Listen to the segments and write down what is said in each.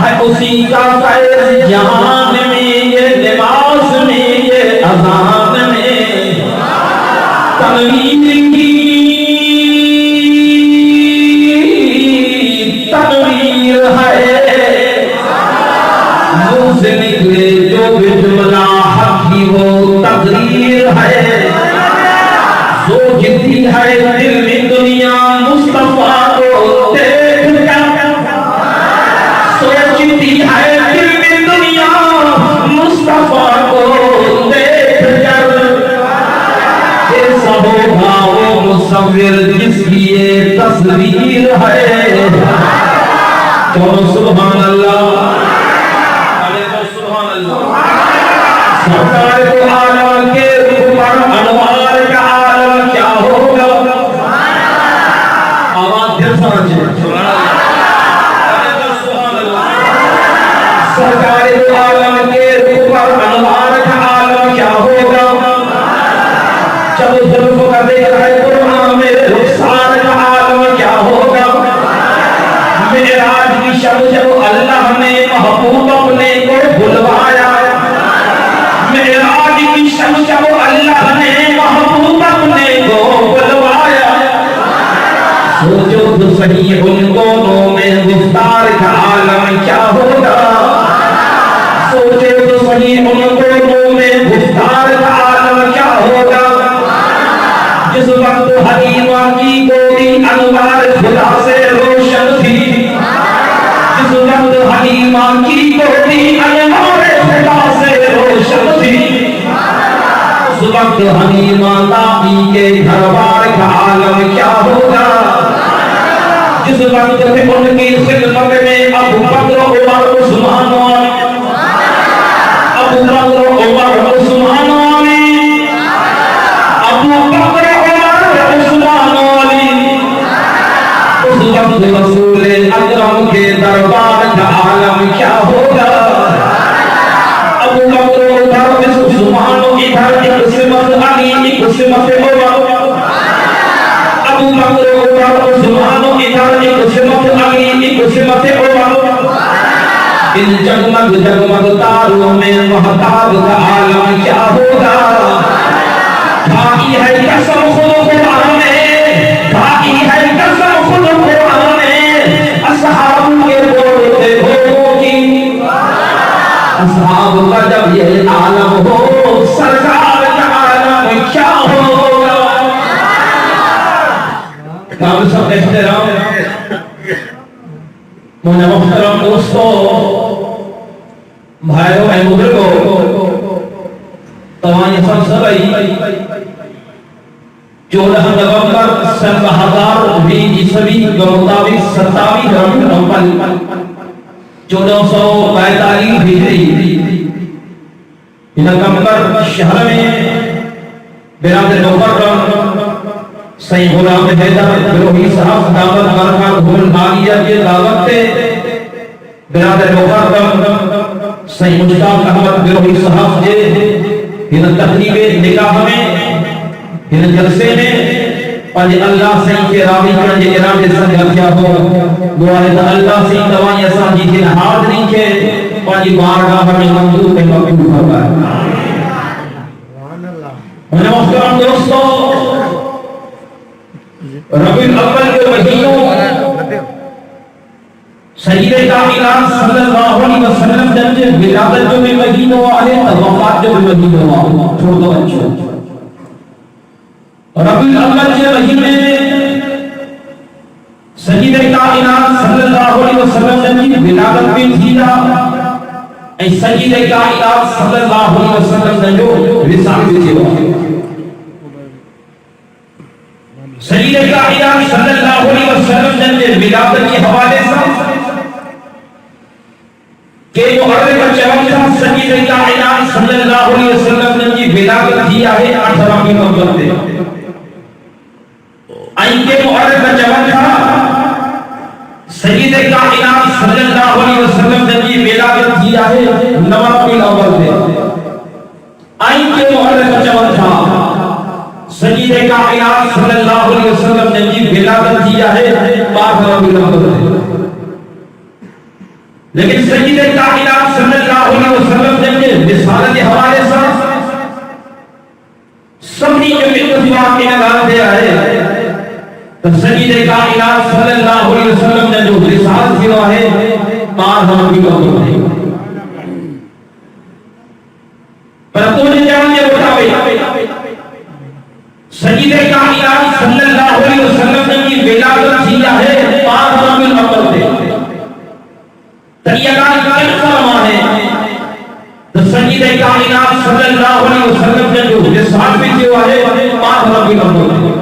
ہے اسی کا فیض جہان میں یہ لباس میں یہ اذان میں تنویر کی تنویر ہے منہ سے نکلے جو بھی جملہ حق کی وہ تقریر ہے سوچتی ہے دل میں دنیا مصطفیٰ کو دیکھ کر سوچتی ہے دل میں دنیا مصطفیٰ کو دیکھ کر ایسا ہوگا وہ مصور جس کی یہ تصویر ہے تو سبحان اللہ سبحان اللہ سرکار کو عالم کے اوپر انوار کا عالم کیا ہوگا آواز دل سمجھے سرکار کو عالم کے اوپر انوار کا عالم کیا ہوگا جب ظلف کا ذکر ہے قرآن میں رخسار کا عالم کیا ہوگا معراج کی شب جب اللہ نے محبوب اپنے کو بلوایا معراج کی شب جب اللہ نے محبوب اپنے کو بلوایا سوچو تو صحیح ان دونوں میں گفتار کا عالم کیا ہوگا سوچو تو صحیح ان دونوں میں گفتار کا عالم کیا ہوگا جس وقت حلیمہ کی گوئی انوار خدا سے روشن تھی جس وقت حلیمہ کی گوئی انوار خدا سے روشن تھی اس وقت حلیمہ دائی کے گھر بار کا عالم کیا ہوگا جس وقت ان کی خدمت میں ابو بکر عمر عثمان ابو بکر عمر عثمان ابو بکر اس وقت رسول اکرم کے دربار کا عالم کیا ہوگا ابو بکر ادھر عثمان ادھر ایک سمت علی ایک سمت عمر ابو بکر ادھر عثمان ادھر ایک سمت علی ایک سمت عمر ان جگمگ جگمگ تاروں میں مہتاب کا عالم کیا ہوگا بھائی ہے قسم خود قرآن میں بھائی ہے قسم خود قرآن میں اصحاب کے بولتے ہو کی اصحاب کا جب یہ عالم ہو سرکار کا عالم کیا ہوگا کام سب احترام مجھے محترم دوستو بھائیو اے بزرگو تمہاری سب سبئی 14 نومبر سن 2020 کے مطابق 27 نومبر 1442 ہجری نومبر شہر میں برادر مکرم سید غلام حیدر گروہی صاحب دعوت برکات گھومن باغیہ کے دعوت تے برادر مکرم سید مجتاب احمد گروہی صاحب جے ان تقریب نکاح میں ان جلسے میں پانچ اللہ سین کے راوی کرن جے ارادے سنگ کیا ہو دعا ہے اللہ سین دوائیں اساں جی کے ہاتھ نہیں کے پانچ بارگاہ میں منظور پہ مقبول فرمائے میرے محترم دوستو ربیع الاول کے مہینوں سید کائنات صلی اللہ علیہ وسلم جب ولادت جو میں مہینوں آئے وفات جو میں مہینوں آئے چھوڑ دو اچھو ربیع الاول کے مہینے میں سید کائنات صلی اللہ علیہ وسلم جب ولادت میں تھیا اے سید کائنات صلی اللہ علیہ وسلم نے جو رسالت تھی سید کائنات صلی اللہ علیہ وسلم نے ولادت کے حوالے سے کہ محرم چوتھ سید کائنات صلی اللہ علیہ وسلم نے کی ولادت کیا ہے 18 نومبر میں آئین کے محرم چوتھ سید کائنات صلی اللہ علیہ وسلم نے کی ولادت کیا ہے 9 نومبر میں آئین کے محرم چوتھ سید کائنات صلی اللہ علیہ وسلم نے کی ولادت کیا ہے 12 نومبر میں لیکن سید کائنات صلی اللہ علیہ وسلم نے رسالت کے حوالے سے سبھی جو اتفاق کے نگاہ دے آئے تو سید کائنات صلی اللہ علیہ وسلم نے جو رسالت کیا ہے مار ہم کی قبول ہے پر تو نے جان یہ بتاوے سید کائنات صلی اللہ علیہ وسلم نے کی ولادت کیا ہے مار ہم کی قبول ہے تریقان کیا فرما ہے تو سید کائنات صلی اللہ علیہ وسلم نے جو رسالت کیا ہے مار ہم کی قبول ہے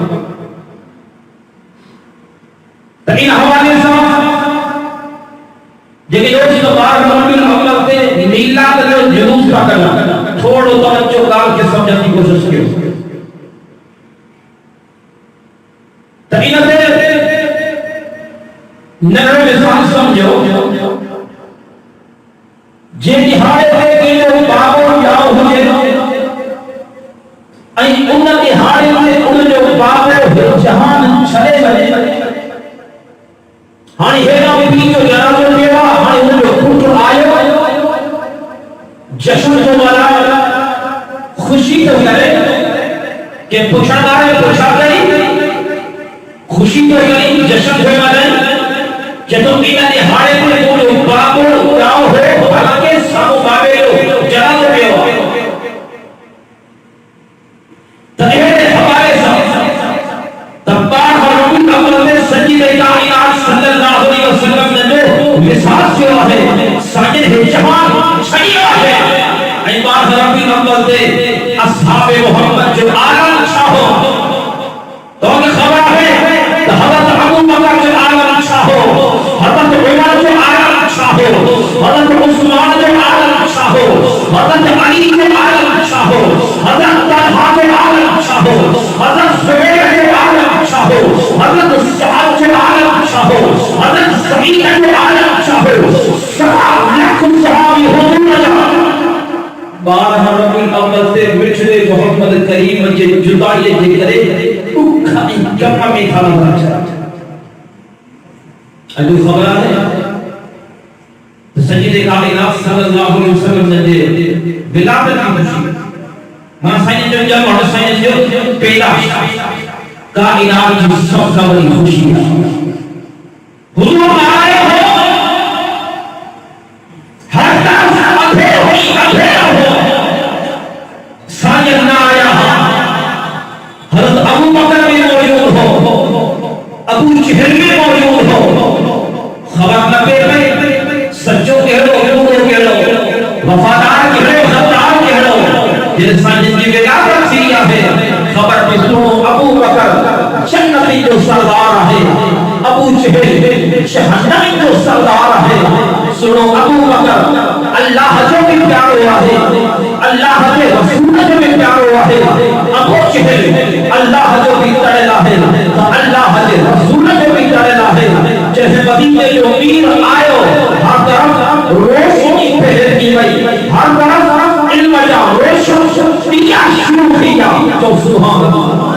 تو ان حوالے سے جگہ جو چیز بار ربی الاول تے میلاد جو جلوس کا کرنا تھوڑو توجہ ڈال کے سمجھنے کی کوشش کیو تو ان دے نظر مثال سمجھو جے دہاڑے تے کہ جو بابو جاؤ ہوئے ای ان دہاڑے تے ان جو بابو جہان چھلے بنے ہاں یہ نام بھی جو جنازہ دیوا ہاں ان جو پھوٹ آئے جشن جو والا خوشی تو کرے کہ پوچھا دارے پوچھا گئی خوشی تو کرے جشن جو والا کہ تم بینا دہاڑے پر جو بابو جاؤ ہو حالانکہ سامو بابے جو جنازہ دیوا تنہے حوالے سے تبار حرمی اول میں سجید کائنات صلی اللہ علیہ وسلم نے جو مثال کیا ہے ساجد جہان چھڑیا ہے ایمان حرمی اول دے اصحاب محمد جو عالم شاہو تو انہیں خبر ہے تو حضرت ابو بکر جو عالم شاہو حضرت عمر جو عالم شاہو حضرت عثمان جو عالم شاہو حضرت علی جو عالم شاہو حضرت طلحہ جو عالم شاہو حضرت زبیر جو عالم شاہو حضرت سعد جو عالم شاہو حضرت سعید جو عالم شاہو شہاب لکھن صحابی حضور جہاں بارہ ربی الاول سے مرشد محمد کریم کے جدائی کے کرے اکھا جمع میں کھانا رہا اگر خبر ہے سجید کائنات صلی اللہ علیہ وسلم نے ولادت کی خوشی ماں سائن جو جب حسین جو پیدا کائنات کی سب سے بڑی خوشی ہے حضور آئے ہو ہر طرف اندھیر ہوئی اندھیر ہو سائن نہ آیا حضرت ابو بکر میں موجود ہو ابو جہل میں موجود ہو خبر نہ پہ سچوں کہہ لو حضور کہہ لو وفادار کہہ لو غدار کہہ لو جن سائن کی ولادت سیریا ہے خبر پہ سنو ابو بکر جنتی جو سردار ہے ابو جہل جہنمی جو سردار ہے سنو ابو بکر اللہ جو بھی پیار ہوا ہے اللہ کے رسول جو بھی پیار ہوا ہے ابو جہل اللہ جو بھی تڑلا ہے اللہ کے رسول جو بھی تڑلا ہے جیسے مدینے جو امیر آئے ہر طرف روشنی پھیل کی گئی ہر طرف علم جا روشن دیا شروع کیا تو سبحان اللہ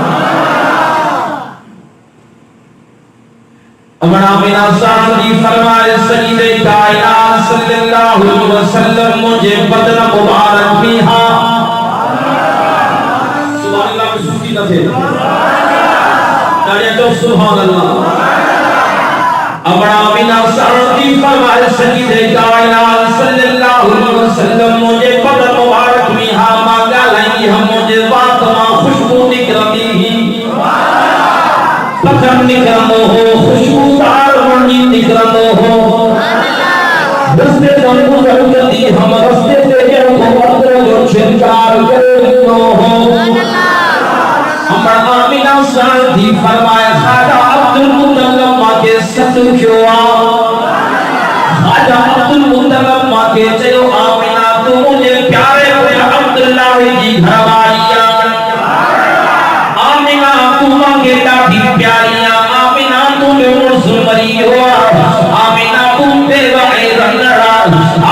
امن آمینہ ساتھی فرمائے سجید کائنات صلی اللہ علیہ وسلم مجھے بدن مبارک بھی ہاں سبحان اللہ میں سوچی نہ تھے تو سبحان اللہ امن آمینہ ساتھی فرمائے سجید کائنات صلی اللہ علیہ وسلم مجھے بدن مبارک بھی ہاں مانگا لائیں ہم مجھے بات ماں خوشبو نکرمی ہی پتھر نکرمو ہو خوشبودار ورنی نکرمو ہو رستے دنگو ضرورتی ہم رستے سے جو مبادر جو چھنکار کرنو ہو ہمارا آمینہ ساتھی فرمایا خاجہ عبدالمطلب ماں کے ست کیوں خاجہ عبدالمطلب ماں کے چلو آمینہ تو مجھے پیارے ہوئے عبداللہ جی گھروائیا آمینہ تو مانگے لاٹھی پیاریاں آمینہ تو نے مرسل مری ہوا آمینہ تو بے وعی رنگڑا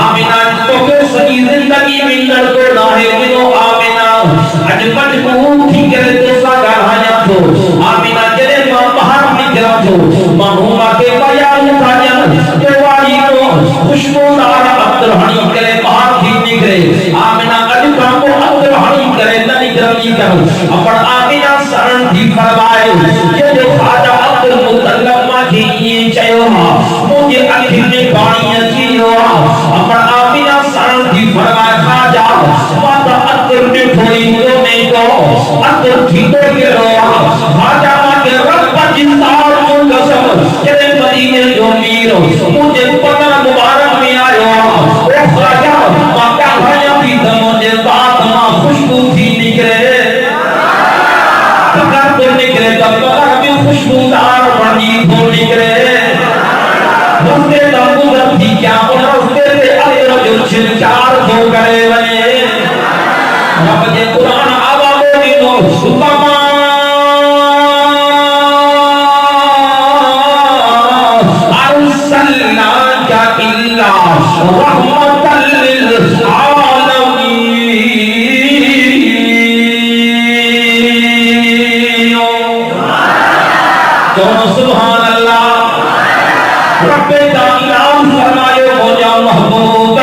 آمینہ تو کہ سکی زندگی میں لڑکو ناہے منو آمینہ اج مجبور تھی کرے تو ساگا رہایا تو آمینہ جلے ماں باہر نکلا تو مہوما کے بیان تھا جن کے واری کو خوش خوشبودار عطر ہنی کرے باہر تھی نکلے آمینہ اجکا کو عطر ہنی کرے نہ نکرمی کرو اپن آمینہ سرن تھی فرمائے یہ جو خاجہ عطر متلمہ کی یہ چاہو مجھے اکھر میں پانی چیو اپن آمینہ سرن تھی فرمائے خاجہ ماتا عطر میں تھوڑی دونے کو عطر تھی تو گرو خاجہ ماں کے رب پر جنسار قسم کہ مدینے جو میرو مجھے پتہ مبارک میں آیا او خواجہ ماں بھایا بھی مجھے بات ماں خوشبو تھی نکلے پکر تو نکلے تب پکر بھی خوشبودار بنی تو نکلے رستے تب گزر تھی کیا ان رستے سے علیہ جو چھلچار تو کرے بنے رب جے قرآن آوازوں دی نو سبحان رحمت للعالمین سبحان اللہ رب تعالیٰ فرمائے ہو جا محبوب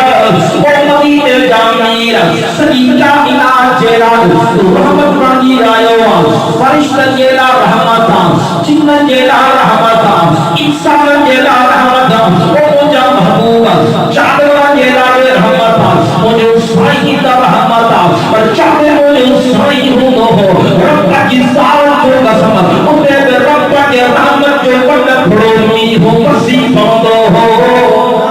وہ مدینہ جامعیر سجیدہ الہ جیلال رحمت بانی آئیو فرشتہ جیلہ رحمتہ جنہ جیلہ رحمتہ انسان جیلہ رحمتہ وہ جا محبوب چادر جیلہ رحمتہ مجھے سائیدہ رحمتہ اور چادر مجھے سائی ہوں ہو رب کی سال کو قسم انہیں رب کے رحمت جو بڑھ بڑھومی ہو پسی بندو ہو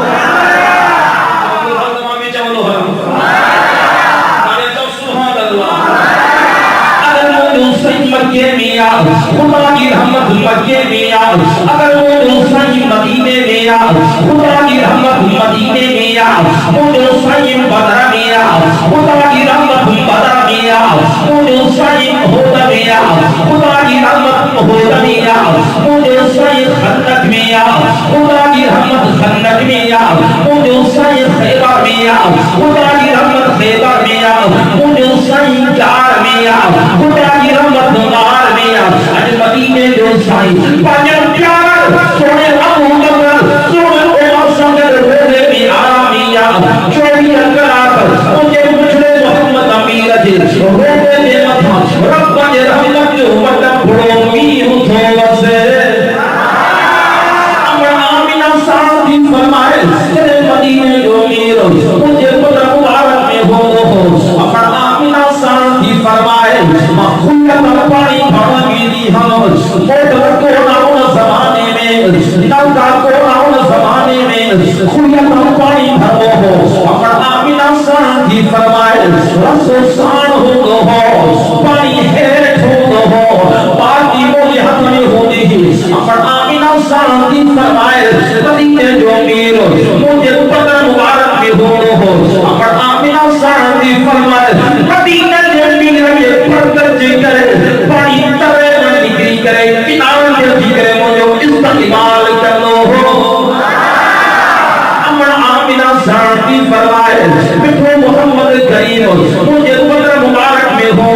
مکے میں آ خدا کی رحمت مکے میں آ اگر وہ دوسری مدینے میں آ خدا کی رحمت مدینے میں آ وہ دوسری بدر میں آ خدا کی رحمت بدر میں آ وہ دوسری احد میں آ خدا کی رحمت احد میں آ وہ دوسری خندق میں آ خدا کی رحمت خندق میں آ وہ دوسری خیبر میں آ خدا کی رحمت خیبر میں آ وہ دوسری جار میں آ خدا کی رحمت نار میں آ اج مدینے جو سائی پانچ پیار سونے ابو بکر سونے عمر سنگر روزے میں آرامی آ چوری اکر آکر مجھے مجھے محمد امیر جی روزے میں مدھا رب نے رحمت جو مطلب بڑھو می ہوں تھوڑا سے امر آمینہ ساتھی فرمائے تیرے مدینے جو میرو مجھے مطلب مبارک میں ہو امر آمینہ ساتھی فرمائے مخلوق پانی بھاگی دی ہم موت کو ناؤن زمانے میں نوکا کو ناؤن زمانے میں خلیت پانی بھرو ہو امر آمینہ ساتھی فرمائے رسو سان ہو دو ہو پانی ہیٹ ہو دو ہو پاکی مولی حد میں ہو دی امر آمینہ ساتھی فرمائے مدینے جو میرو مجھے پتر مبارک میں ہو امر آمینہ ساتھی فرمائے مدینے جو میرو پرکر جی کرے پانی ترے میں نکری کرے کنار جی کرے مجھے استقبال کر لو ہو امر آمینہ ساتھی فرمائے مٹھو محمد کریم مجھے پتر مبارک میں ہو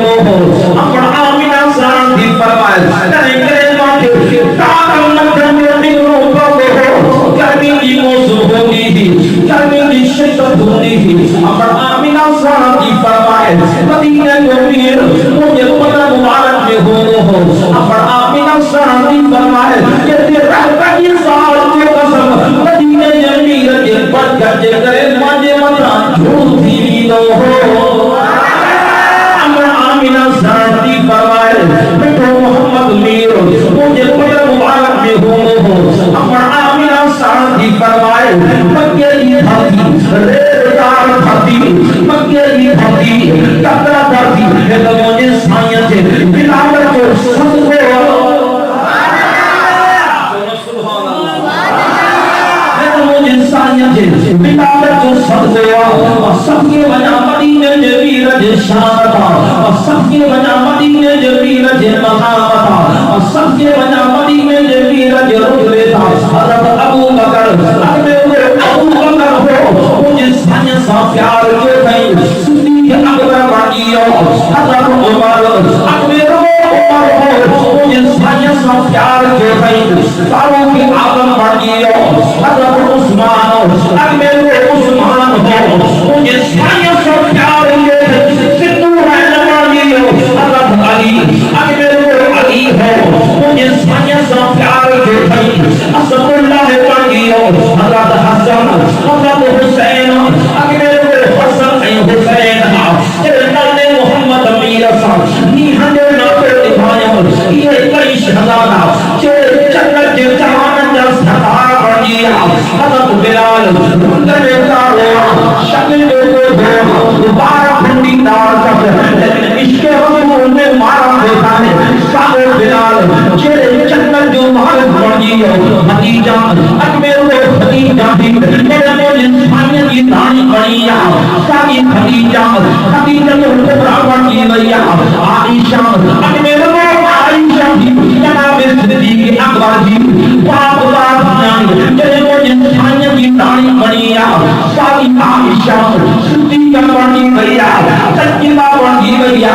امر آمینہ ساتھی فرمائے ترے کرے ماتے تاکم نکر میں نگروں پر ہو گرمی کی موضوع ہوگی گرمی کی شدت ہوگی امر آمینہ ساتھی فرمائے مدینہ جو میر مجھے پتہ مبارک میں ہو امر آمینہ ساتھی فرمائے کہتے رہتا کی سال کے قسم مدینہ جو میر کے پت گرجے کرے مجھے مدران جھوٹ تھی دو ہو امر آمینہ ساتھی فرمائے مٹھو محمد میر مجھے پتہ مبارک میں ہو امر آمینہ ساتھی فرمائے مکہ کی دھاتی ریدار دھاتی مکہ کی دھاتی کترہ دھاتی ہے تو مجھے سائیں سے بلاور کو سب کو بلاور کو سب کو سب کے وجہ مدینہ جبیر جشانتا سب کے وجہ مدینہ جبیر جمہامتا سب کے وجہ مدینہ جبیر جرجلیتا حضرت ابو بکر ابو بکر ہو مجھے سائیں سا پیار کے کہیں صدیق اکبر بانیو حضرت عمر اکبر مجھے سائیں سا پیار کے کہیں فاروق اعظم بانیو حضرت عثمان اکبر لال منظر کارو شکل کو دوبارہ پھنڈی دار کر لیکن عشق رسول نے مارا دیتا ہے سارے بلال چہرے چندر جو مالک بڑی ہو حدیجہ اکبر و حدیجہ بھی میرے مول انسانیت کی دانی بڑی ساری حدیجہ حدیجہ جو کبرا بڑی بھیا عائشہ اکبر و عائشہ بھی جناب صدیق اکبر جی باپ باپ جان میرے مول انسانیت کی دانی بڑی ساری عائشہ صدیقہ بڑی بھیا سچیدہ بڑی بھیا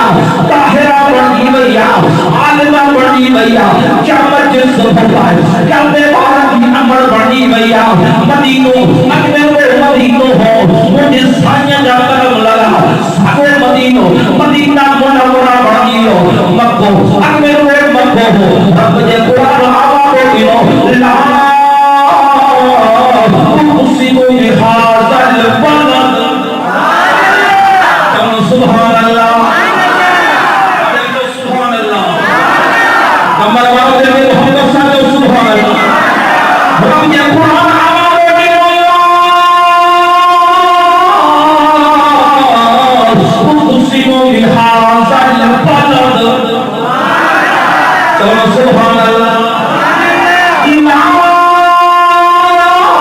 طاہرہ بڑی بھیا عالمہ بڑی بھیا کیا مجلس ہوتا ہے کیا دیوارہ کی عمر بڑی بھیا مدینوں اکبر و مدینوں ہو مجھے سانیہ جا کرم لگا ساکر مدینوں مدینہ منورہ بڑی ہو مکہ اکبر و مکہ ہو رب جے قرآن آبا کو دنوں لا اقسم بہذا البلد سبحان اللہ سبحان اللہ کمر والے میں محمد صلی اللہ سبحان اللہ رب یہ قرآن آواز اقسم بہذا البلد سبحان اللہ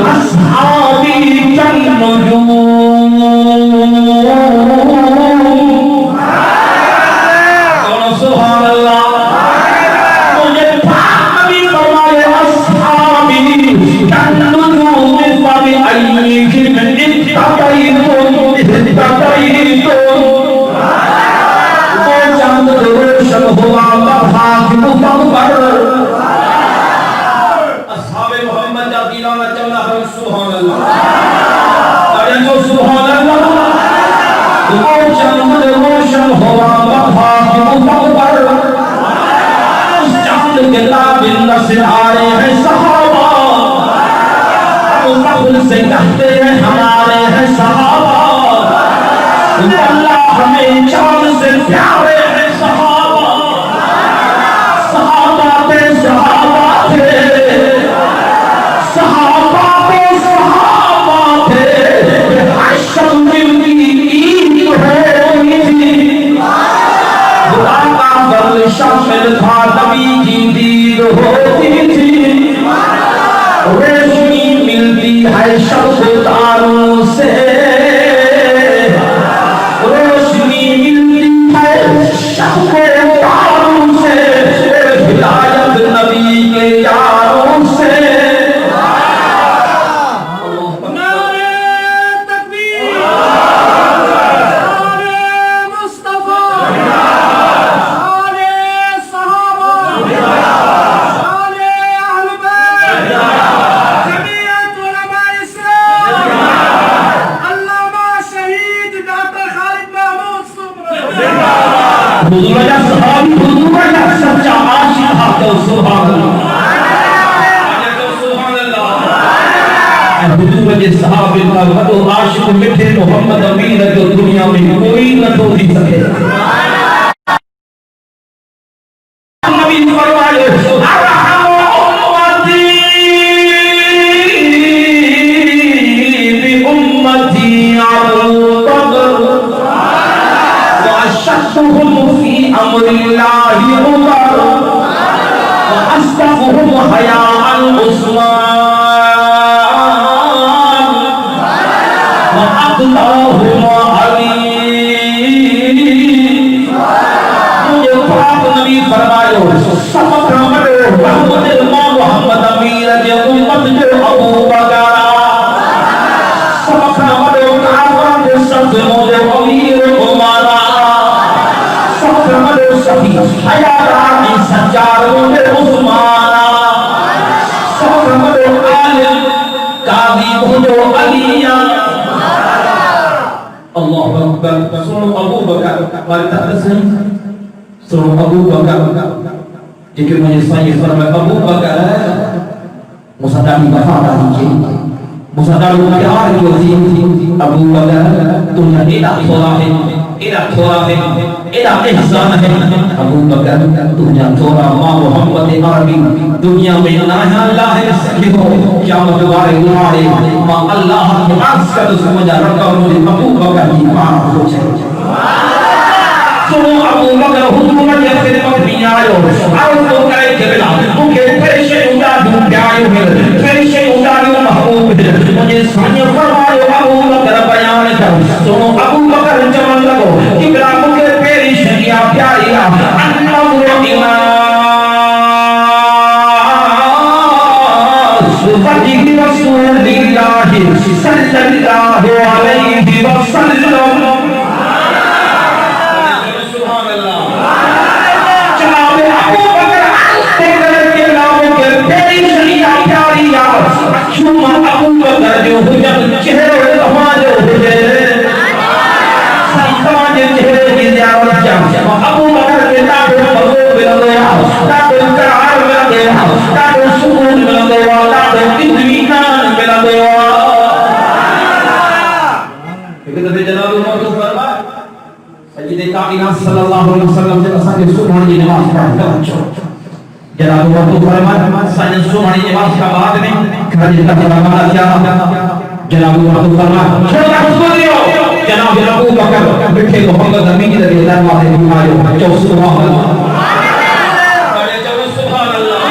اصحابی جنجون سے آ رہے ہیں صحابہ، ہم فخر سے کہتے ہیں ہمارے ہیں صحابہ، اللہ ہمیں چاند سے پیارے ہیں صحابہ، صحابہ پہ صحابہ تھے، صحابہ پہ صحابہ تھے، عشق دل کی عید ہوئی تھی، خدا کا فضل شامل تھا نبی کی دید ہوتی تھی، روشنی ملتی ہے شب تاروں سے، روشنی ملتی ہے شب تاروں سے، ہدایت نبی کے یاروں سے۔ حضور یا صحابی، حضور یا سچا عاشق تھا تو سبحان اللہ، سبحان اللہ۔ حضور کے صحابی کا وہ عاشق مٹھے محمد امین جو دنیا میں کوئی نہ توڑ سکے۔ نبی فرمائے ارحم امتی بامتی ابو بکر واشدهم في امر الله عمر واصدقهم حياء عثمان واقلاهم علي۔ مجھے پاک نبی فرمائے سبق رمضان محمد امیر کے امت کے ابو بکر، سبق رمضان کعبہ کے سب مجھے امیر عمر، سبق رمضان صفی حیات سجاروں میں عثمان، سبق رمضان عالم قاضی مجھے علی۔ اللہ اکبر، سنو ابو بکر ہمارے سے، سنو ابو بکر، لیکن مجھے صحیح فرمائے ابو بکر مصدقی وفادار کیے، مصدقی پیار کی عظیم تھی۔ ابو بکر تمہیں ایڈا تھوڑا ہے، ایڈا تھوڑا ہے، ایڈا احسان ہے۔ ابو بکر تمہیں تھوڑا ماں محمد عربی دنیا میں نہ لاہ سکے ہو، کیا مدوارے تمہارے ماں اللہ کے عرض کا سمجھا رکھا مجھے ابو بکر کی ماں ہو جائے۔ سنو ابو بکر حضور کے خدمت میں آئے عرض کو کرے کہ بلا مجھے پیشے اٹھاؤ پیارے ہوئے، پیشے اٹھاؤ محبوب ہے، مجھے سامنے فرمائے ابو بکر بیان کر۔ سنو ابو بکر جوان لگو کہ بلا مجھے پیشیاں پیاریا انظر الى وجه رسول اللہ صلی اللہ علیہ وسلم۔ جو چہرے ہمارے ہوئے سماج چہرے کی زیارت جا ابو بکر کے تابع مغلوب مل گیا، تابع قرار مل گیا، تابع سکون مل گیا، تابع اطمینان مل گیا۔ ایک دفعہ جناب محمد فرمائے سید کائنات صلی اللہ علیہ وسلم جب اساں کے سبحان کی نماز پڑھتے جناب محمد فرمائے سید سبحان کی نماز کا بعد میں کھڑے کا فرمانا کیا جناب محمد فرمائے چھوڑا خطبہ دیو جناب ابو بکر بیٹھے محمد امین رضی اللہ عنہ جو سبحان اللہ سبحان اللہ۔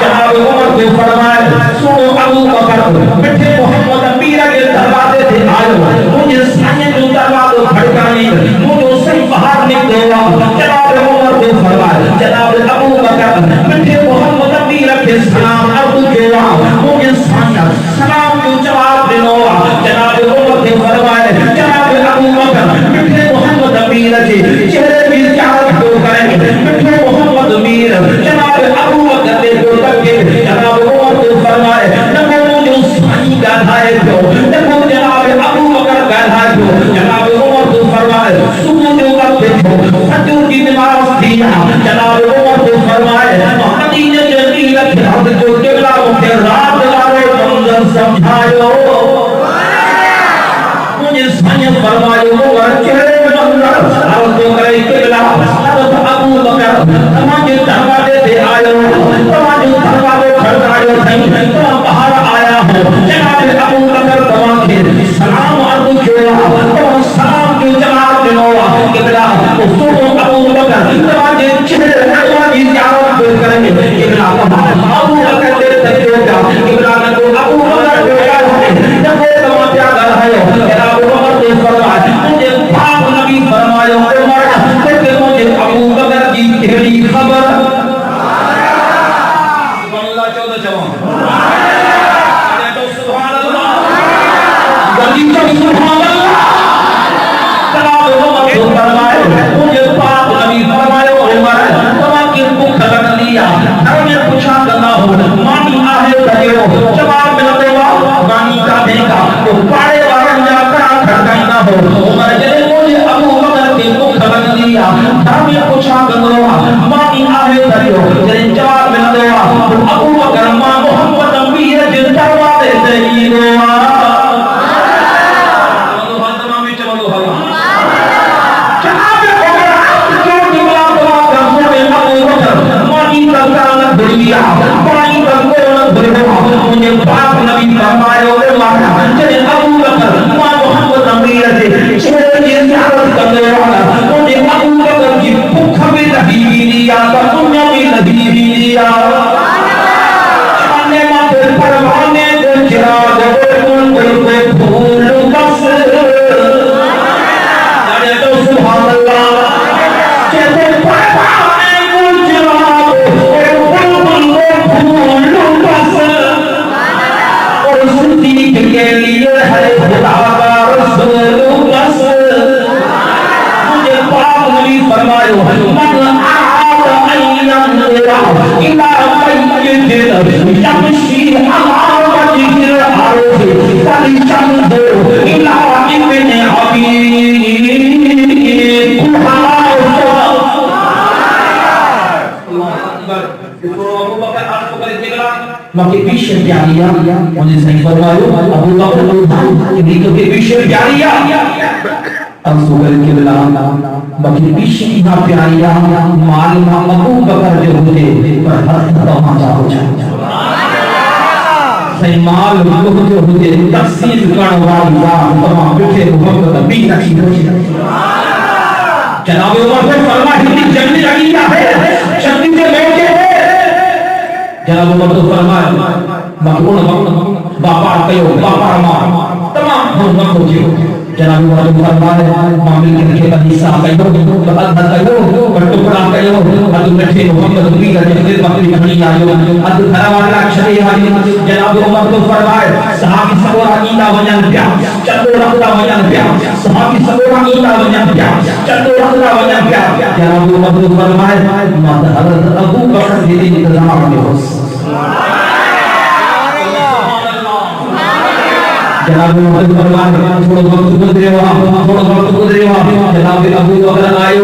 جناب عمر کو فرمائے سنو ابو بکر بیٹھے محمد امین کے دروازے سے آئے مجھے سائیں جو دروازہ کھڑکانی مجھے صحیح باہر نکلے جناب عمر کو فرمائے جناب ابو بکر بیٹھے محمد امین کے سلام ابو کے مجھے سائیں سلام کو جواب دینو جناب عمر کے فرمائے جناب ابو بکر بیٹھے محمد امین کے چہرے بھی چاہت کو کریں بیٹھے محمد امین جناب ابو بکر کے جناب عمر کو فرمائے نکو مجھے سائیں گاڑھائے جو نکو جناب ابو بکر گاڑھائے جو جناب عمر کو فرمائے صبح جو وقت فجر کی نماز دیا جناب عمر کو فرمائے مدینہ عرض کرے قبلہ حضرت ابو بکر تمہارے دروازے پہ آئے تمہارے دروازے کھڑکائے تھے تم باہر آیا ہو جناب ابو بکر تمہارے سلام عرض کیا تم سلام کی جواب دو قبلہ تو ابو بکر تمہارے چہرے تمہاری زیارت کریں گے قبلہ ابو بکر دے تکو کا قبلہ کو ابو بکر جب تم کیا کر رہے ہو جناب عمر نے فرمایا مجھے پاک نبی فرمایا عمر کہ مجھے ابو بکر کی کیڑی خبر سبحان اللہ 14 جوان تو سبحان اللہ جلدی سبحان اللہ جناب عمر نے فرمایا مجھے پاک نبی فرمایا عمر تم کی بھوک لگ لیا ہر میں پوچھا کرنا ہو مانی آہے تھے جواب ملتے مانی کا دیکھا تو پاڑے وارن جا کر کھڑکائنا ہو عمر جلے مجھے ابو بکر کی بھوک لگ لیا ہر میں پوچھا کرنا مانی آہے تھے جلے جواب ملتے ابو بکر ماں محمد نبی ہے جن جواب دیتے ہی گوا مجھے پاک نبی فرمایا چلے ابو بکر ماں محمد امیر سے چھوڑے یہ زیارت کرنے والا مجھے ابو بکر کی بھوک بھی نہیں لیا دنیا بھی نہیں لیا چانے ماتھے پروانے کو چراغ کو پھول بس جانے تو سبحان اللہ کہتے پروانے کو چراغ کے لیے ہے خدا کا رسول بس مجھے پاک نبی فرمایا من آب ایام میرا الہ میت یمشی علی وجہ الارض فلچند الہ ابن مکی پیشے پیاریا مجھے صحیح فرمایا ابو بکر ابن کے پیشے پیاریا افسو کر کے بلا مکی پیشے اتنا پیاریا معلوم ابو بکر جو ہوتے پر ہر تماشا ہو جائے صحیح معلوم لوگ جو ہوتے تفسیر کرنے والی تمام بیٹھے محمد نبی تشریف جناب عمر سے فرمایا کہ جنگی لگی ہے جنگی سے بیٹھے جناب عمر تو فرمایا مقبول باپا کہو باپا مار تمام ہم مکو جیو جناب عمر تو فرمایا معامل کے لکھے بنی صاحب کہو بہت کہو بٹو پڑا کہو ادو مٹھے محمد نبی کا جنگل بکری بنی آئیو ادو دھروالا چھڑے آئیو جناب عمر تو فرمایا صحابی سبورا نیتا ونجن پیا چندو رکھتا ونجن پیا صحابی سبورا نیتا ونجن پیا چندو رکھتا ونجن پیا جناب عمر تو فرمایا ماتا حضرت ابو بکر دیدی انتظام میں ہو جناب عمر تو فرمایا تھوڑا وقت گزرے ہوا جناب ابو بکر آئے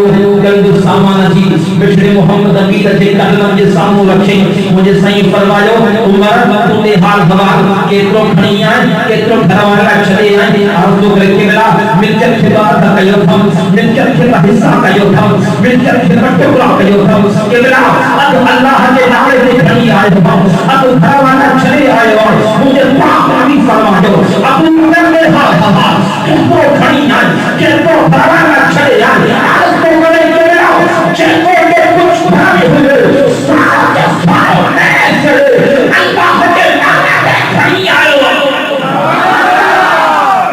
کل سامان جی بچڑے محمد نبی تے کلم کے سامنے رکھے مجھے صحیح فرمایا عمر تو نے حال حوال کیترو کھنی ہے کیترو دھروالا چلے ہیں عرض کر کے ملا ملچر کے بعد کایو تھم ملچر کے حصہ کایو تھم ملچر کے ٹکڑا کایو تھم کہ ملا اب اللہ کے نام سے کھنی آئے اب دھروالا چلے آئے اور مجھے پاک نبی فرمایا ابو بکر نے ہاتھ کیترو کھنی ہے کیترو دھروالا چلے آئے عرض کو کرے کہ ملا چلو کے کچھ بھائی ہوئے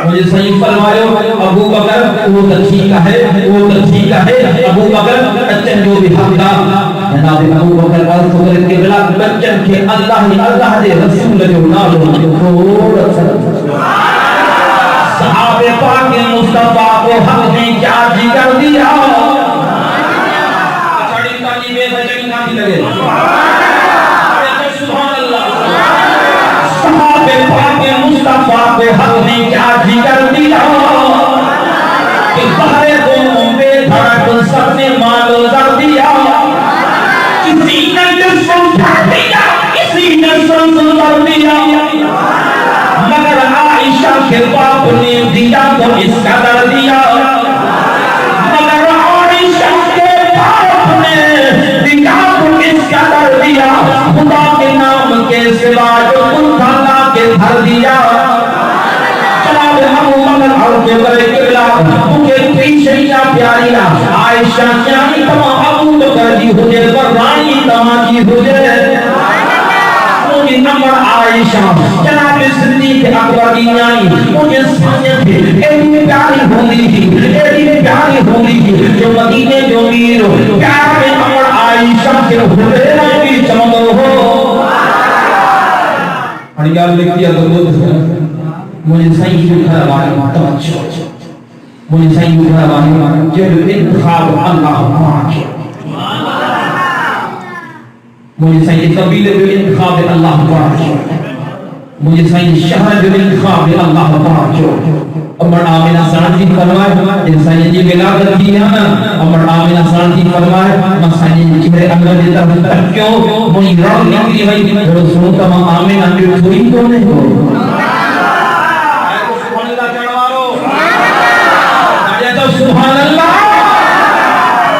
مجھے صحیح فرمایا ابو بکر وہ ٹھیک ہے ابو بکر بچن جو بھی حقدار جناب ابو بکر عرض کر کے بلا بچن کے اللہ دے رسول جو نالو جو صحابہ پاک مصطفیٰ کو حق نے کیا ذکر دیا اچھڑی تعلیم بچنی نہ لگے سبحان اللہ صحابہ پاک مصطفیٰ کو حق نے کیا ذکر دیا کہ بہرے قوموں پہ دھڑک سب نے مال و زر دیا کسی نے جسم پھاڑ دیا کسی نے سنسل کر دیا مگر عائشہ کے باپ نے دیا تو اس قدر دیا کے برے قبلہ مجھے کئی شریعہ پیاری نا عائشہ جانی تمام ابو بکر جی حجر پر رانی تمام جی حجر مجھے نمبر عائشہ جناب صدیق اکبر کی نانی مجھے سمجھے تھے ایڈی پیاری ہوندی تھی جو مدینے جو میر پیار میں نمبر عائشہ کے حجر کی چمک ہو ہڑیال لکھتی ہے مجھے صحیح گھر والے توجہ مجھے صحیح گھر والے جب انتخاب اللہ پاک مجھے صحیح قبیلے جو انتخاب اللہ پاک مجھے صحیح شہر جو انتخاب اللہ پاک امر آمینہ سانتی فرمائے انسانی جی ولادت کی ہے امر آمینہ سانتی فرمائے مسانی جی میرے اندر دیتا ہوں کیوں مجھے رب نکلی ہوئی رسول تمام آمینہ جو تھوڑی کو نہیں ہو سبحان اللہ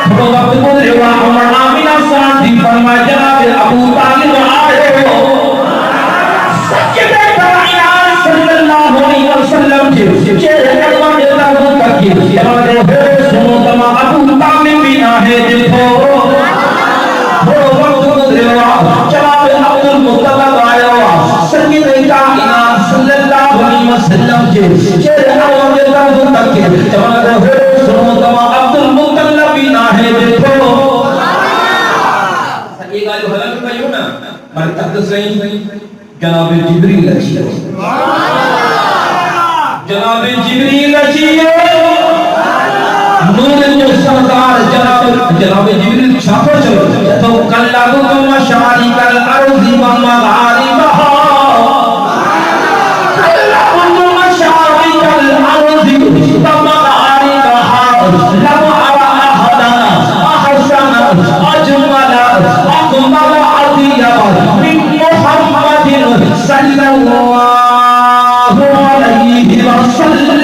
تو وقت گزرے ہوا عمر آمینہ سانتی فرمائے جناب ابو طالب آئے ہو سجدے پر صلی اللہ علیہ وسلم کے چہرے کلمہ دیتا ہوں تکی جناب سنو تمام ابو طالب بھی نہ ہے دیکھو تو وقت گزرے ہوا جناب عبد المطلب آئے ہوا سجدے کائنات صلی اللہ علیہ وسلم کے چہرے کلمہ دیتا ہوں تکی جناب سنو تمام عبد المطلب بھی نہ ہے دیکھو یہ گالو حلال کا یوں نا مارے تقدس رہی جناب جبریل اچھی جناب جبریل اچھی نور جو سردار جناب جبریل چھاپا چلو تو کلّہ کو مشاری کل ارضی مغاری بہا کلّہ کو مشاری کل ارضی مغاری بہا لم ارى احدا احسن اجمل اكمل اطيب من محمد صلى الله عليه وسلم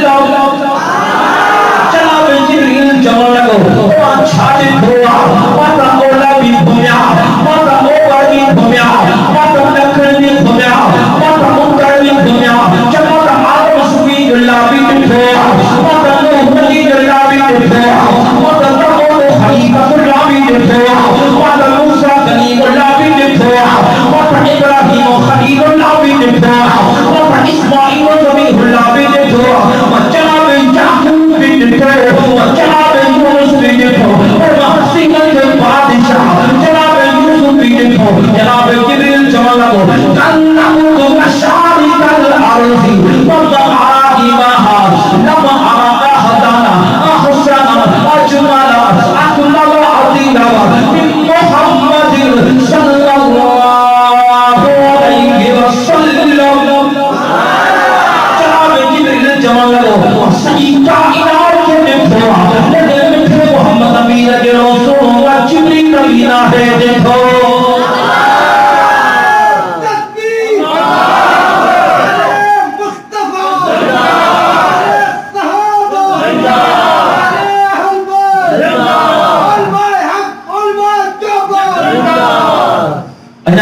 جناب جبریل جمع لگو چھاتے دھوا ماتا اولا بھی گھومیا ماتا اوپر بھی گھومیا ماتا دکھر بھی گھومیا ماتا اتر بھی گھومیا جب ماتا آدم سبی اللہ بھی دکھویا ماتا نوح نبی اللہ بھی دکھویا ماتا تقول حقیقت اللہ بھی دکھویا ماتا موسیٰ غنیم اللہ بھی دکھویا ماتا ابراہیم خلیل اللہ بھی دکھویا ماتا اسماعیل ذبیح اللہ بھی دکھویا جناب یعقوب بھی دکھویا جناب یونس بھی دکھویا اور محسن کے بادشاہ جناب یوسف بھی دکھویا جناب جبریل جمع لگو کلّہ مشارق الارض ومغاربها لم ارى احدا احسن اجمل اكمل اطيب من محمد صلى الله عليه وسلم جناب جبریل جمع لگو صحیح کائنات کے دیکھو لیکن مٹھے محمد امین کے رسول و جبریل کبیرہ ہے دیکھو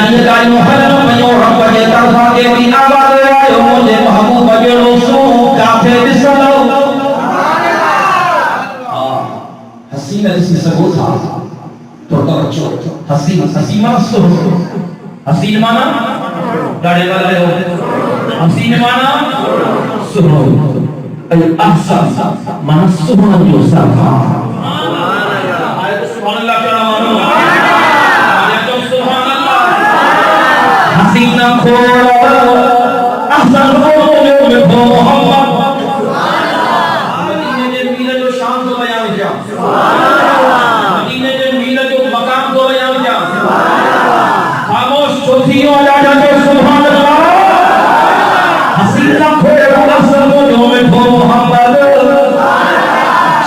یہ گالی محلم پنیورم بجے ترخا کے بھی آباد آئے مجھے محبوب بجے رسول کافے بسلو حسین جس میں سبو تھا تو توجہ حسین مانا سہو حسین مانا ڈاڑے والے ہو حسین مانا سہو احسن مانا سہو جو صرفا آئے تو سبحان اللہ کیا مانو حسینہ کھوڑا احسن کھوڑے میں کھو محمد مدینہ جے میلہ جو شام کو بیان کیا مدینہ جے میلہ جو مقام کو بیان کیا خاموش چوتھیوں جاجا جو سبحان اللہ حسینہ کھوڑا احسن کھوڑے میں کھو محمد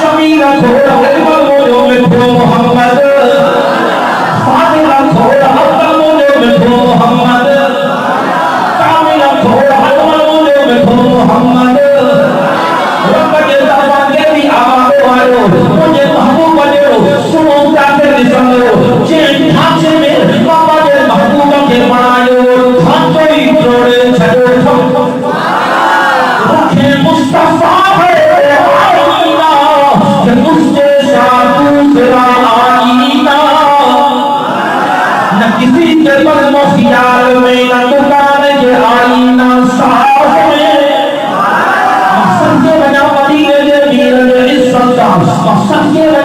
جمیلہ کھوڑا میں کھو محمد فاطمہ کھوڑا میں کھو محمد کاملہ کھوڑا میں کھو محمد رب کے دربار کے بھی آباد والو مجھے محبوب بجو سنو کافر نسلو جن ڈھانچے میں بابا کے محبوبہ کے بنایو ڈھانچوئی جوڑے چھڑو رکھے مصطفیٰ ہے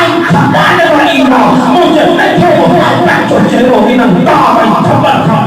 anh thật đã được đi vào môi trường này thôi bạn chuẩn chế độ đi nằm to anh thật bận không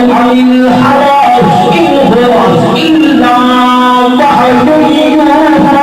عن الهوى إن هو إلا وحي يوحى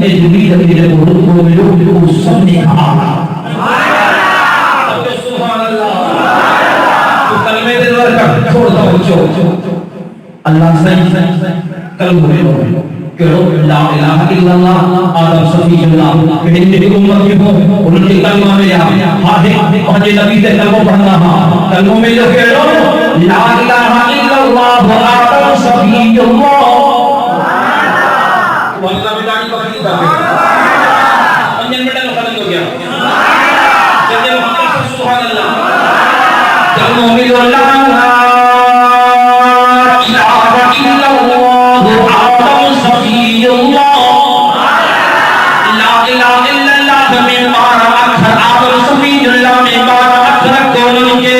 نے جبریل کے کو لوگ سب نے کہا سبحان اللہ تو کلمے دل کر چھوڑ دو بچوں اللہ صحیح کلمہ میں کرو لا الہ الا اللہ آدم صفی اللہ کہ میری امت کی ہو ان کے کلمہ میں ہاں ہے نبی سے کلمہ پڑھنا ہاں کلمہ میں جو کہو لا الہ الا اللہ آدم صفی اللہ واللہ بتائی بخیر کرتے انجن بیٹا لو ختم ہو گیا جب محمد سبحان اللہ کلمہ میں جو لا الہ الا اللہ آدم صفی اللہ لا الہ الا اللہ میں بارہ اکھر آدم صفی اللہ میں بارہ اکھر کون کے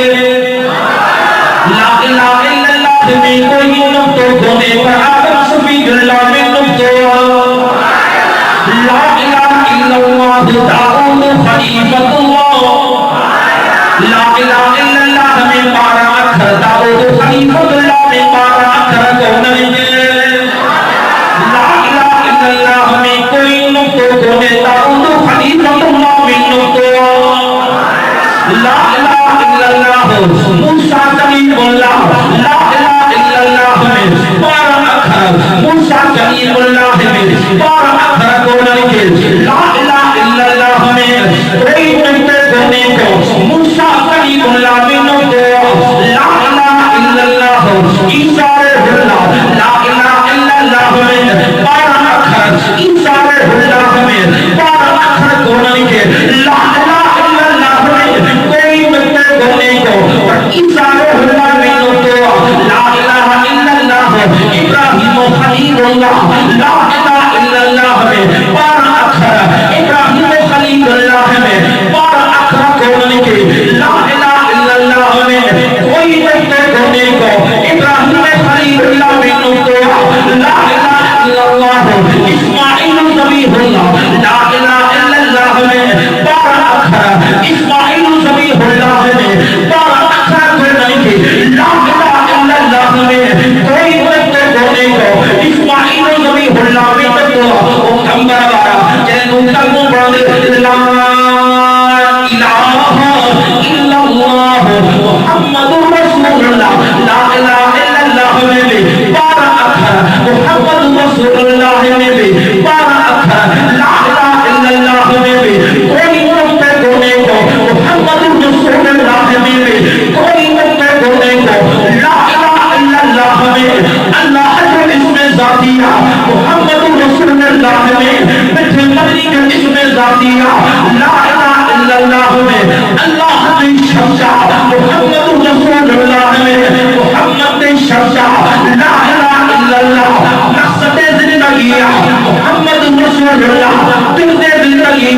لا الہ الا اللہ میں کوئی نقطہ ہونے پر آدم صفی اللہ میں نقطہ لا الہ الا اللہ داؤد خلیفۃ اللہ لا الہ الا اللہ میں بارہ اکھر داؤد خلیفۃ اللہ میں بارہ اکھر کون کے لا الہ الا اللہ میں کوئی نقطہ ہونے داؤد خلیفۃ اللہ میں نقطہ لا الہ الا اللہ موسیٰ کلیم اللہ لا الہ الا اللہ میں بارہ اکھر موسیٰ کلیم اللہ میں بارہ اکھر کون کے لا الہ الا اللہ میں کوئی نقطہ ہونے کو موسیٰ کلیم اللہ میں نقطہ لا الہ الا اللہ عیسیٰ اللہ لا الہ الا اللہ میں بارہ اکھر عیسیٰ اللہ میں بارہ اکھر کون کے لا الہ الا اللہ میں کوئی نقطہ ہونے کو عیسیٰ اللہ میں نقطہ لا الہ الا اللہ ابراہیم خلیل اللہ لا الہ الا اللہ میں بارہ اکھر ابراہیم خلیل اللہ میں بارہ اکھر کون کے لا الہ الا اللہ میں کوئی نقطہ ہونے کو ابراہیم خلیل اللہ میں نقطہ لا الہ الا اللہ اسماعیل ذبیح اللہ لا الہ الا اللہ میں بارہ اکھر اسماعیل ذبیح اللہ میں بارہ اکھر کون کے لا الہ الا اللہ میں کوئی نقطہ ہونے کو اسماعیل ذبیح اللہ میں نقطہ او نمبر 12 جنوں کلمہ پڑھ لا محمد رسول اللہ لا الہ الا اللہ میں بھی بارہ اکھر محمد رسول اللہ میں بھی بارہ اکھر لا الہ الا اللہ میں بھی کوئی نقطہ ہونے کو محمد رسول اللہ میں بھی کوئی نقطہ ہونے کو لا الہ الا اللہ میں اللہ جو اسم ذاتیہ محمد رسول اللہ میں مٹھے مدنی کا اسم ذاتیہ لا الہ الا اللہ میں اللہ نے شمشا محمد رسول اللہ میں محمد نے شمشا لا الہ الا اللہ مقصد زندگیہ محمد رسول اللہ ترد زندگیہ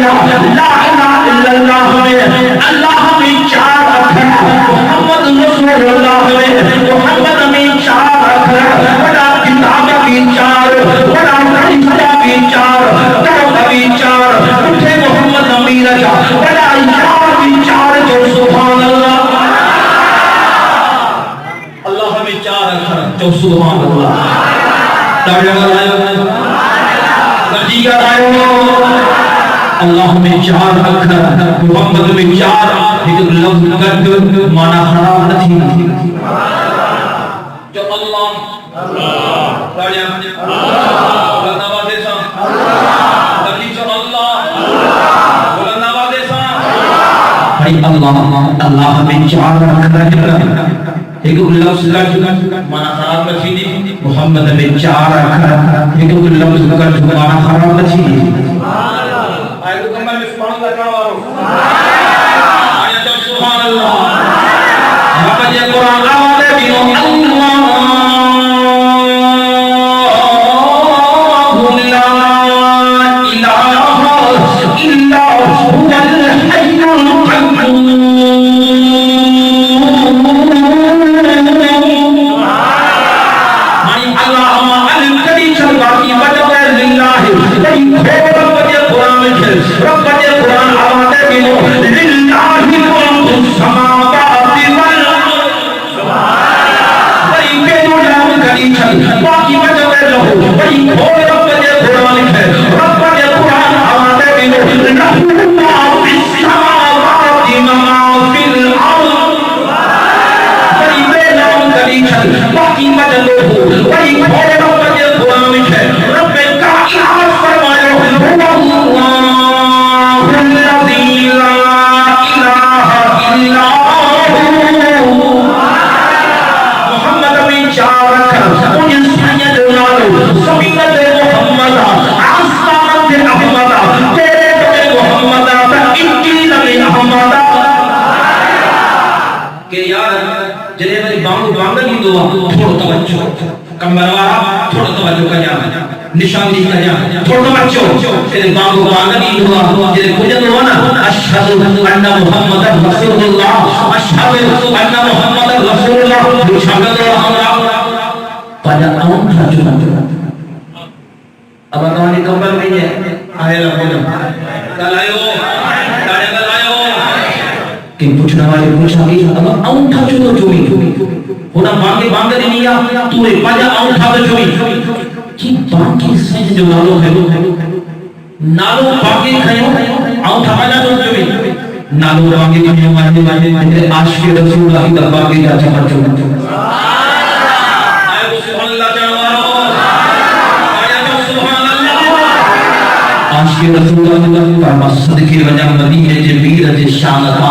لا الہ الا اللہ میں اللہ میں چار اکھر محمد رسول اللہ میں محمد میں چار اکھر بڑا کتاب بھی چار بڑا فرشتہ بھی چار درد بھی چار اٹھے محمد امیر کا بڑا یار بھی چار جو سبحان اللہ اللہ ہمیں چار اکھر جو سبحان اللہ اللہ میں چار اکھر محمد میں چار ایک لفظ گد مانا خراب نہیں جو اللہ اللہ میں چار اکھر ایک لفظ مانا خراب نہیں محمد میں چار اکھر ایک لفظ مانا خراب نہیں سبحان اللہ یہ قرآن آواز بھی دعا تھوڑا توجہ کمبر والا تھوڑا توجہ کیا نشانی کیا تھوڑا توجہ تیرے بانگو بانگنی دعا تیرے کجن ہوا نا اشہد ان محمد رسول اللہ اشہد ان محمد رسول اللہ شامل اللہ پاجا آؤں تھا جو اب آتوانی کمبر نہیں ہے آئے لگو کل آئیو کہ پوچھنا والے پوچھا کہ اب آؤں تھا جو جوئی ہونا بانگے بانگے دنیا تو ایک پاجا آؤں تھا جوئی کہ باقی سنج جو نالو ہے نالو باقی کھائیو آؤں تھا پاجا جوئی نالو باقی کھائیو میرے عاشق رسول اللہ دربار کے جاچہ پر جو عاشق رسول اللہ فرما صدقی وجہ مدینہ جے میر شان تھا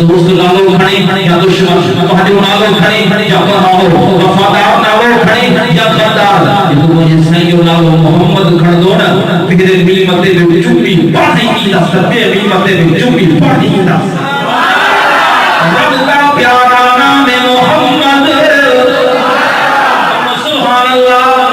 دوست نالو کھڑی یا دشمن تہاڈو نالو کھڑی یا بہاو وفادار نالو کھڑی یا غدار جو مجھے سائیں جو نالو محمد کھڑ دو نا پھر می متے میں چپی پڑھی کی دست پہ می متے میں چپی پڑھی کی دست رب کا پیارا نام محمد سبحان اللہ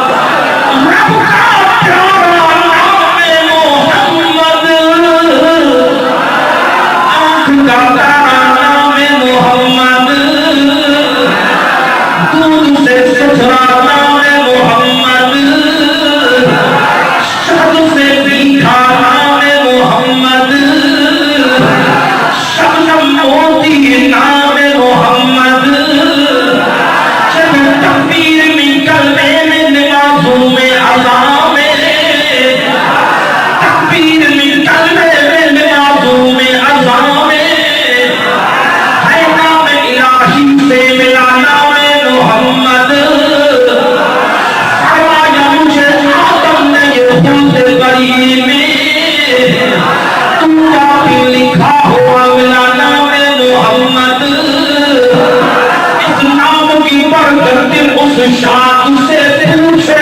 شان سے پوچھے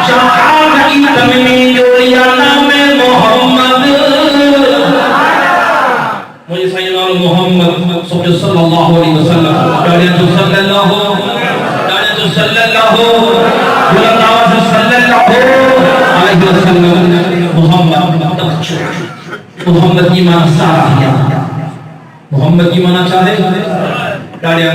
جہاں کی تمنی جوڑیا نام محمد مجھے سیدنا محمد صلی اللہ علیہ وسلم ڈالیاں تو صلی اللہ صلی اللہ علیہ وسلم محمد کی معنی سارا ہے محمد کی معنی چاہے ڈالیاں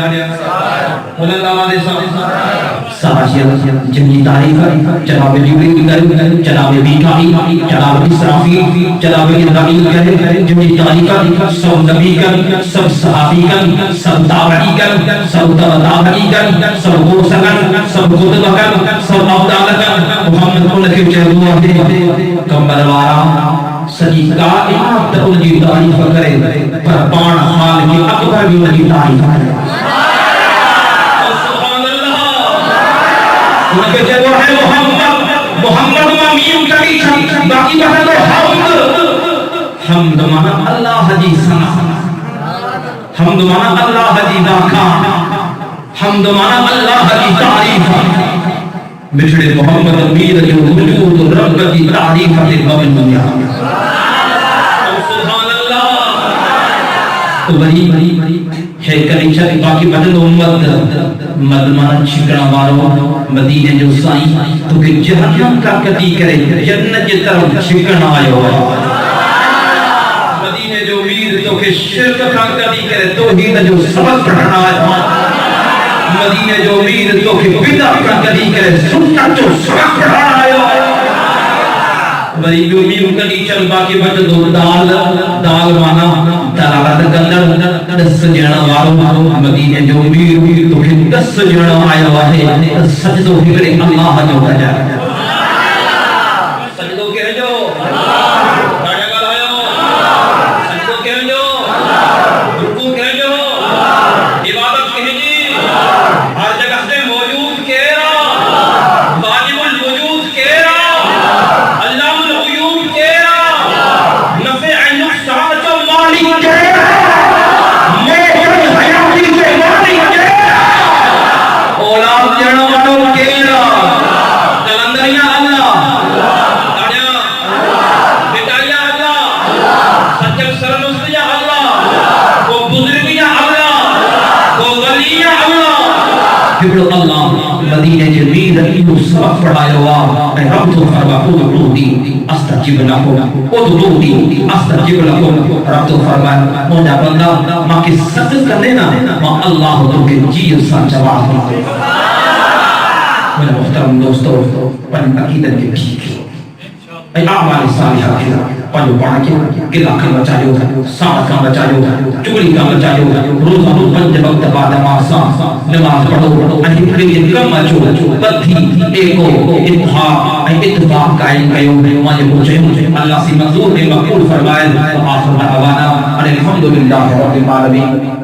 جنگی تاریخ جناب جبریل کریم جناب میکائیل جناب اسرافیل جناب اسرائیل جنگی تاریخ سب نبی کریم سب صحابی کریم سب تابعی کریم سب تابعی کریم سب غوث سب قطب سب ابدال محمد کو لکھے چہدوا دے کمبر وارا سجی کائنات ان کی تعریف کرے پر پان حال کی اکبر بھی ان کی تعریف کرے ان کے جلوہ ہے محمد محمد مامیم کری باقی بہت حمد حمد مانا اللہ جی سنا حمد مانا اللہ جی داکھا حمد مانا اللہ جی تعریف بچھڑے محمد امیر جو وجود رب کی تعریف ہے بابن دنیا سبحان اللہ تو بری ہے کلیچہ باقی بدل امت مدمان شکرہ بارو مدینہ جو سائیں تو کہ جہنم کا قطعی کرے جنت کی طرف شکرہ آئے ہوا مدینہ جو امید تو کہ شرک کا قطعی کرے تو ہی جو سبق پڑھنا آئے ہوا مدینہ جو امید تو کہ بدعت کا قطعی کرے سنت جو سبق پڑھنا آئے ہوا بری جو امید کلی چل باقی بچ دو دال مانا دلالت گندر دس جنہ وارو مدینہ جو امید تو کہ دس جنہ آیا ہوا ہے سجدو فکر اللہ جو بجا سجدو کہہ جو راجہ کا لائیو سجدو کہہ جو رکو کہہ جو عبادت کہہ جی ہر جگہ سے موجود کہہ رہا واجب الوجود کہہ رہا اللہ الغیوب کہہ رہا نفع نقصان جو مالک کہہ رہا اولاد جنو کیڑا کلندر دلیل سبق پڑھایا ہوا اے رب تو فرما ادعونی استجب لکم ادعونی استجب لکم رب تو فرمایا مولا بندہ ماں کی سجد کرنے نا ماں اللہ تو کے جی سا جواب دے میرے محترم دوستو پن عقیدت کے ٹھیک اے اعمال صالحہ کے پنجو پڑھ کے قلعہ کا بچائیو ساتھ کا بچائیو چگلی کا بچائیو روزہ پنج وقت بعد نماز پڑھو انہی پھر کم اچو بدھی ایکو اتحاب اتفاق قائم کیو مجھے پوچھے اللہ سی منظور میں مقبول فرمائے آخر دعوانا الحمدللہ رب العالمین